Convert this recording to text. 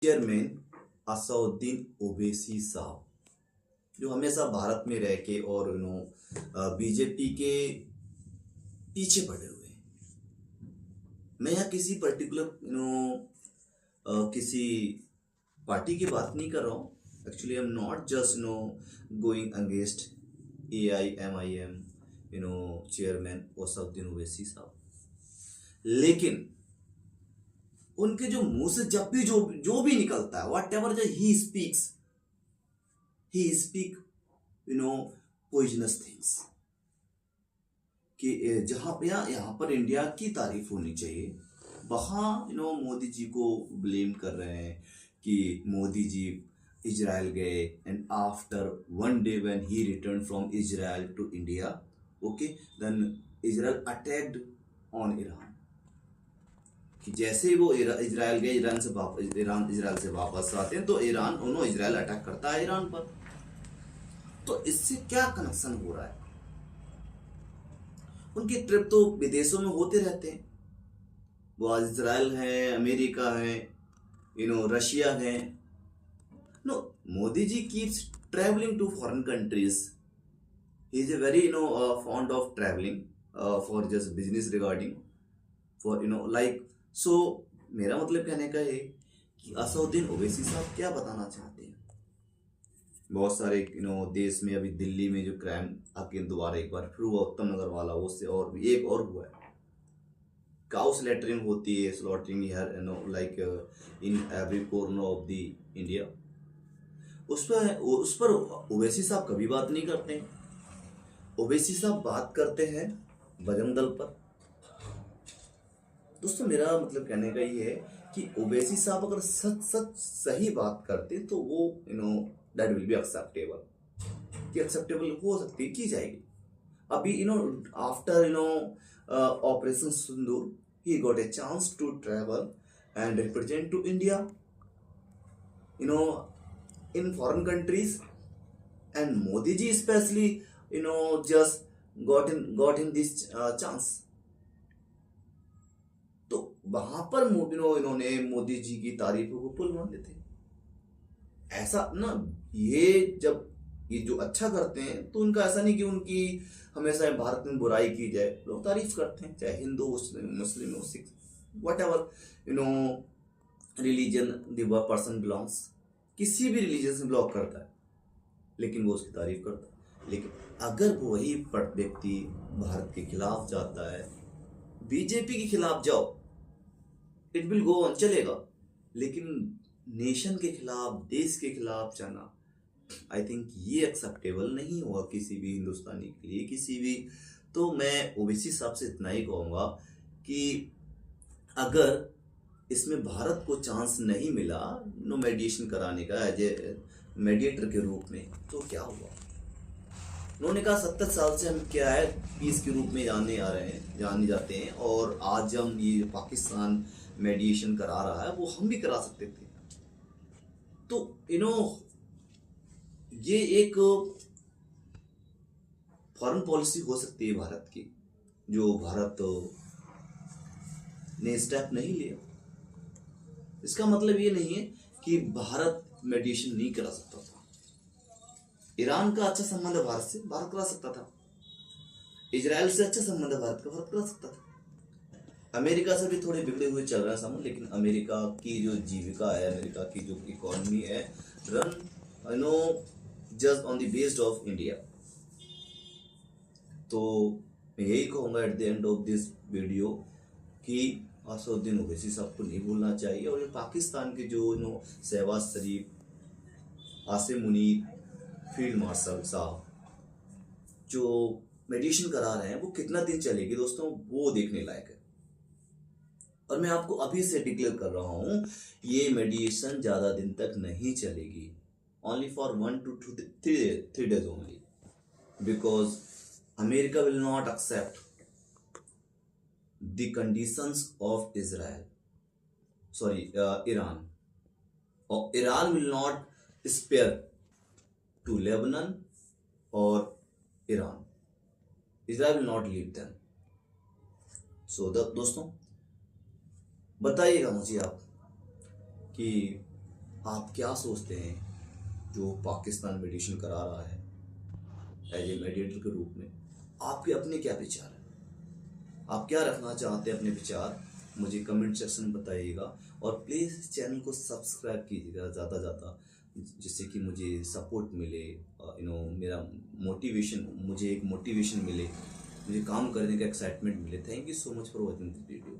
Chairman Asaduddin Owaisi साहब, जो हमेशा भारत में रह के और बीजेपी के पीछे पड़े हुए हैं। मैं यहाँ किसी पर्टिकुलर किसी पार्टी की बात नहीं कर रहा हूँ। Actually I am not just going against AIMIM chairman Asaduddin Owaisi साहब, लेकिन उनके जो मुंह से जब भी जो भी निकलता है, what ever he speak poisonous things, कि जहां पे यहाँ पर इंडिया की तारीफ होनी चाहिए, वहां मोदी जी को ब्लेम कर रहे हैं कि मोदी जी इजराइल गए and after 1 day when he return from Israel to India, okay, then Israel attacked on Iran. कि जैसे ही वो इजराइल गए, इजराइल से वापस आते हैं तो इजराइल अटैक करता है ईरान पर। तो इससे क्या कनेक्शन हो रहा है? उनकी ट्रिप तो विदेशों में होते रहते हैं। वो आज इजराइल है, अमेरिका है, रशिया है। No, Modi ji keeps travelling to foreign countries. He is a very fond of traveling for just business regarding for like. So मेरा मतलब कहने का है कि असउद्दीन ओवैसी साहब क्या बताना चाहते हैं। बहुत सारे देश में अभी दिल्ली में जो क्राइम आके दोबारा एक बार फिर हुआ, उत्तम नगर वाला, उससे और भी एक और हुआ है। काउ स्लैटरिंग होती है, slaughtering here like in every corner of the India. उस पर ओवैसी साहब कभी बात नहीं करते। ओवैसी साहब बात करते हैं बजरंग दल पर। दोस्तों, मेरा मतलब कहने का ये है कि ओवैसी साहब अगर सच सही बात करते तो वो दैट विल बी एक्सेप्टेबल, कि एक्सेप्टेबल हो सकती है, की जाएगी। अभी after Operation Sindoor he got a chance to travel and represent to India in foreign countries, and Modi ji especially just got in this chance. तो वहां पर इन्होंने मोदी जी की तारीफों को पुल मान लेते। ऐसा ना, ये जो अच्छा करते हैं तो उनका ऐसा नहीं कि उनकी हमेशा भारत में बुराई की जाए। लोग तारीफ करते हैं, चाहे हिंदू हो, मुस्लिम हो, Sikh, what ever religion the person belongs, किसी भी रिलीजन से बिलोंग करता है, लेकिन वो उसकी तारीफ करता है। लेकिन अगर वो वही व्यक्ति भारत के खिलाफ जाता है, बीजेपी के खिलाफ जाओ, इट विल गो ऑन, चलेगा, लेकिन नेशन के खिलाफ, देश के खिलाफ जाना, आई थिंक ये एक्सेप्टेबल नहीं हुआ किसी भी हिंदुस्तानी के लिए, किसी भी। तो मैं ओवैसी साहब से इतना ही कहूंगा कि अगर इसमें भारत को चांस नहीं मिला मेडिएशन कराने का एज ए मेडिएटर के रूप में, तो क्या हुआ? उन्होंने कहा 70 साल से हम क्या है, पीस के रूप में जाने जाते हैं, और आज हम ये पाकिस्तान मेडिएशन करा रहा है, वो हम भी करा सकते थे। तो ये एक फॉरेन पॉलिसी हो सकती है भारत की, जो भारत ने स्टेप नहीं लिया। इसका मतलब ये नहीं है कि भारत मेडिएशन नहीं करा सकता था। ईरान का अच्छा संबंध है भारत से, भारत करा सकता था। इजराइल से अच्छा संबंध है भारत का, भारत करा सकता था। अमेरिका से भी थोड़े बिगड़े हुए चल रहा है संबंध, लेकिन अमेरिका की जो जीविका है, अमेरिका की जो इकोनॉमी है, run just on the based of India. तो मैं यही कहूंगा at the end of this video कि असउद्दीन ओवैसी साहब को नहीं भूलना चाहिए। और पाकिस्तान के जो शहबाज शरीफ, आसिम मुनीर, फील्ड मार्शल साहब जो मेडिएशन करा रहे हैं, वो कितना दिन चलेगी दोस्तों, वो देखने लायक है। और मैं आपको अभी से डिक्लेयर कर रहा हूं, ये मेडिएशन ज्यादा दिन तक नहीं चलेगी, only for 1 to 3 days only, because America will not accept the conditions of Iran, or Iran will not spare to Lebanon or Iran. Israel will not leave them. So दोस्तों, बताइएगा मुझे आप कि आप क्या सोचते हैं जो पाकिस्तान मेडिटेशन करा रहा है एज ए मेडिएटर के रूप में? आपके अपने क्या विचार हैं? आप क्या रखना चाहते हैं अपने विचार? मुझे कमेंट सेक्शन में बताइएगा। और प्लीज़ इस चैनल को सब्सक्राइब कीजिएगा ज़्यादा ज़्यादा, जिससे कि मुझे सपोर्ट मिले, मेरा मोटिवेशन, मुझे एक मोटिवेशन मिले, मुझे काम करने का एक्साइटमेंट मिले। Thank you so much for watching this video.